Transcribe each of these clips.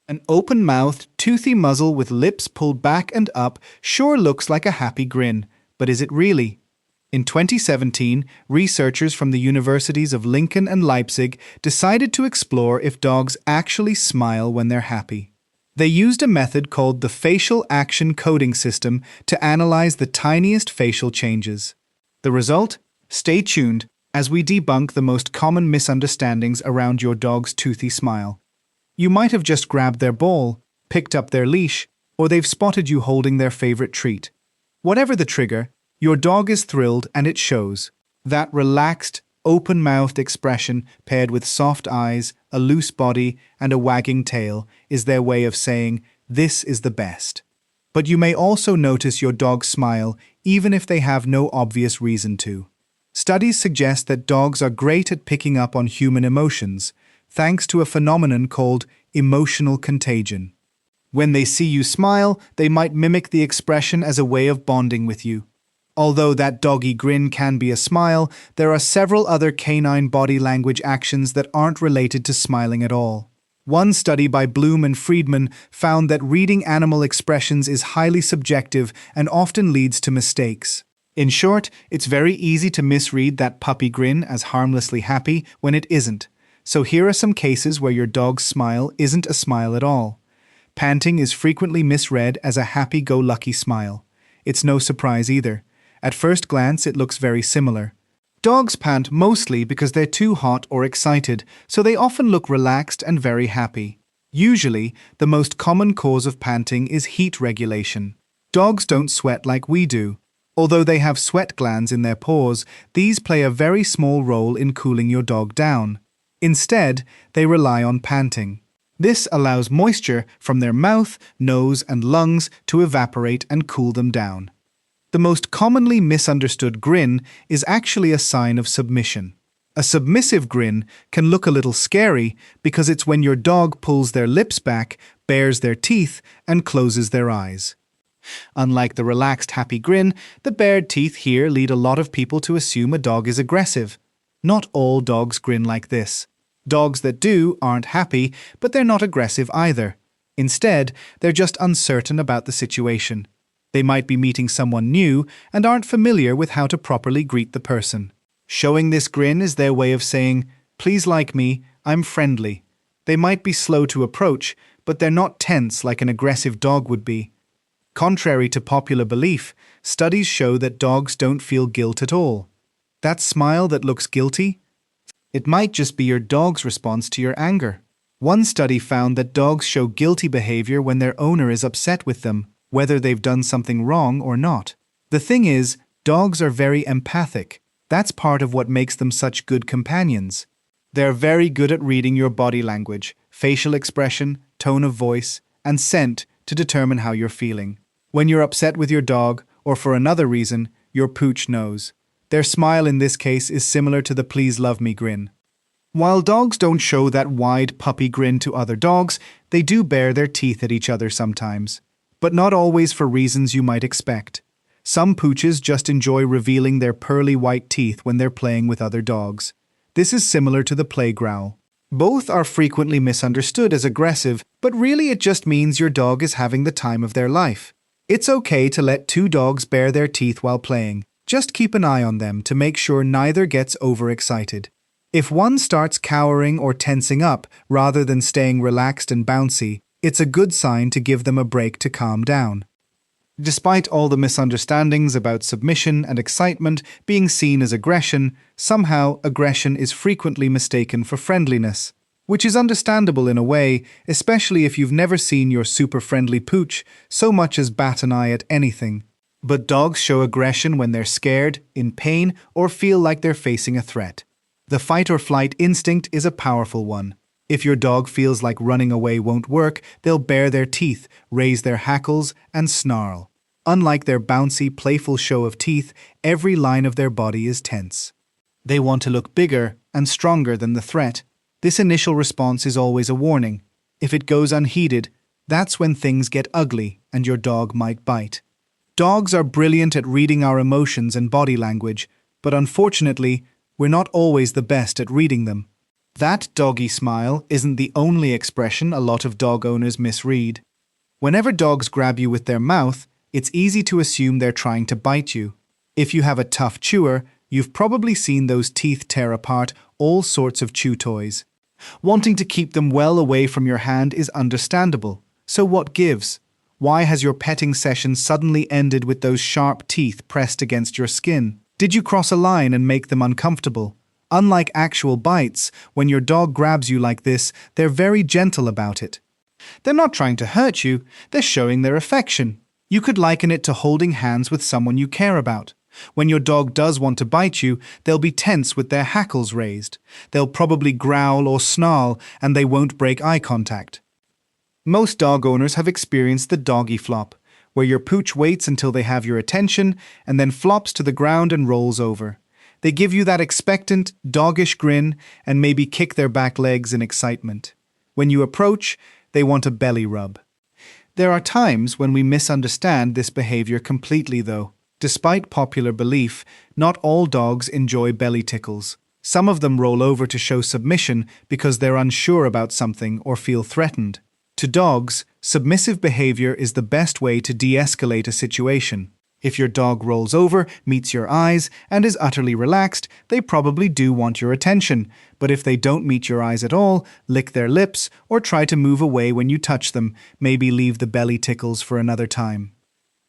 An open-mouthed, toothy muzzle with lips pulled back and up sure looks like a happy grin, but is it really? In 2017, researchers from the universities of Lincoln and Leipzig decided to explore if dogs actually smile when they're happy. They used a method called the facial action coding system to analyze the tiniest facial changes. The result? Stay tuned as we debunk the most common misunderstandings around your dog's toothy smile. You might have just grabbed their ball, picked up their leash, or they've spotted you holding their favorite treat. Whatever the trigger, your dog is thrilled and it shows. That relaxed, open-mouthed expression paired with soft eyes, a loose body, and a wagging tail is their way of saying, "This is the best." But you may also notice your dog smile even if they have no obvious reason to. Studies suggest that dogs are great at picking up on human emotions, thanks to a phenomenon called emotional contagion. When they see you smile, they might mimic the expression as a way of bonding with you. Although that doggy grin can be a smile, there are several other canine body language actions that aren't related to smiling at all. One study by Bloom and Friedman found that reading animal expressions is highly subjective and often leads to mistakes. In short, it's very easy to misread that puppy grin as harmlessly happy when it isn't. So here are some cases where your dog's smile isn't a smile at all. Panting is frequently misread as a happy-go-lucky smile. It's no surprise either. At first glance, it looks very similar. Dogs pant mostly because they're too hot or excited, so they often look relaxed and very happy. Usually, the most common cause of panting is heat regulation. Dogs don't sweat like we do. Although they have sweat glands in their paws, these play a very small role in cooling your dog down. Instead, they rely on panting. This allows moisture from their mouth, nose, and lungs to evaporate and cool them down. The most commonly misunderstood grin is actually a sign of submission. A submissive grin can look a little scary because it's when your dog pulls their lips back, bares their teeth, and closes their eyes. Unlike the relaxed happy grin, the bared teeth here lead a lot of people to assume a dog is aggressive. Not all dogs grin like this. Dogs that do aren't happy, but they're not aggressive either. Instead, they're just uncertain about the situation. They might be meeting someone new and aren't familiar with how to properly greet the person. Showing this grin is their way of saying, "Please like me, I'm friendly." They might be slow to approach, but they're not tense like an aggressive dog would be. Contrary to popular belief, studies show that dogs don't feel guilt at all. That smile that looks guilty? It might just be your dog's response to your anger. One study found that dogs show guilty behavior when their owner is upset with them, whether they've done something wrong or not. The thing is, dogs are very empathic. That's part of what makes them such good companions. They're very good at reading your body language, facial expression, tone of voice, and scent to determine how you're feeling. When you're upset with your dog, or for another reason, your pooch knows. Their smile in this case is similar to the "please love me" grin. While dogs don't show that wide puppy grin to other dogs, they do bare their teeth at each other sometimes. But not always for reasons you might expect. Some pooches just enjoy revealing their pearly white teeth when they're playing with other dogs. This is similar to the play growl. Both are frequently misunderstood as aggressive, but really it just means your dog is having the time of their life. It's okay to let two dogs bare their teeth while playing. Just keep an eye on them to make sure neither gets overexcited. If one starts cowering or tensing up rather than staying relaxed and bouncy, it's a good sign to give them a break to calm down. Despite all the misunderstandings about submission and excitement being seen as aggression, somehow aggression is frequently mistaken for friendliness. Which is understandable in a way, especially if you've never seen your super friendly pooch so much as bat an eye at anything. But dogs show aggression when they're scared, in pain, or feel like they're facing a threat. The fight or flight instinct is a powerful one. If your dog feels like running away won't work, they'll bare their teeth, raise their hackles, and snarl. Unlike their bouncy, playful show of teeth, every line of their body is tense. They want to look bigger and stronger than the threat. This initial response is always a warning. If it goes unheeded, that's when things get ugly and your dog might bite. Dogs are brilliant at reading our emotions and body language, but unfortunately, we're not always the best at reading them. That doggy smile isn't the only expression a lot of dog owners misread. Whenever dogs grab you with their mouth, it's easy to assume they're trying to bite you. If you have a tough chewer, you've probably seen those teeth tear apart all sorts of chew toys. Wanting to keep them well away from your hand is understandable. So what gives? Why has your petting session suddenly ended with those sharp teeth pressed against your skin? Did you cross a line and make them uncomfortable? Unlike actual bites, when your dog grabs you like this, they're very gentle about it. They're not trying to hurt you, they're showing their affection. You could liken it to holding hands with someone you care about. When your dog does want to bite you, they'll be tense with their hackles raised. They'll probably growl or snarl, and they won't break eye contact. Most dog owners have experienced the doggy flop, where your pooch waits until they have your attention and then flops to the ground and rolls over. They give you that expectant, doggish grin and maybe kick their back legs in excitement. When you approach, they want a belly rub. There are times when we misunderstand this behavior completely, though. Despite popular belief, not all dogs enjoy belly tickles. Some of them roll over to show submission because they're unsure about something or feel threatened. To dogs, submissive behavior is the best way to de-escalate a situation. If your dog rolls over, meets your eyes, and is utterly relaxed, they probably do want your attention. But if they don't meet your eyes at all, lick their lips, or try to move away when you touch them, maybe leave the belly tickles for another time.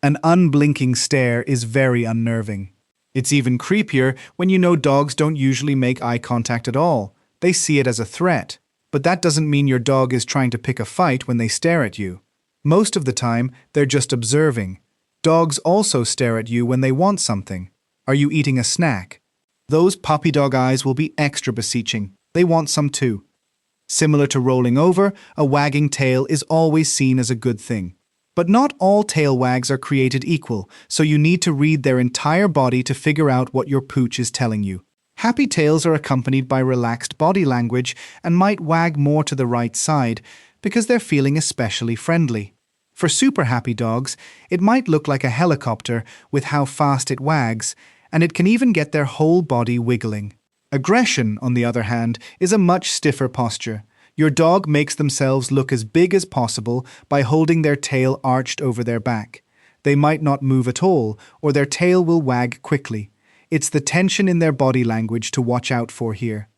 An unblinking stare is very unnerving. It's even creepier when you know dogs don't usually make eye contact at all. They see it as a threat. But that doesn't mean your dog is trying to pick a fight when they stare at you. Most of the time, they're just observing. Dogs also stare at you when they want something. Are you eating a snack? Those puppy dog eyes will be extra beseeching. They want some too. Similar to rolling over, a wagging tail is always seen as a good thing. But not all tail wags are created equal, so you need to read their entire body to figure out what your pooch is telling you. Happy tails are accompanied by relaxed body language and might wag more to the right side because they're feeling especially friendly. For super happy dogs, it might look like a helicopter with how fast it wags, and it can even get their whole body wiggling. Aggression, on the other hand, is a much stiffer posture. Your dog makes themselves look as big as possible by holding their tail arched over their back. They might not move at all, or their tail will wag quickly. It's the tension in their body language to watch out for here.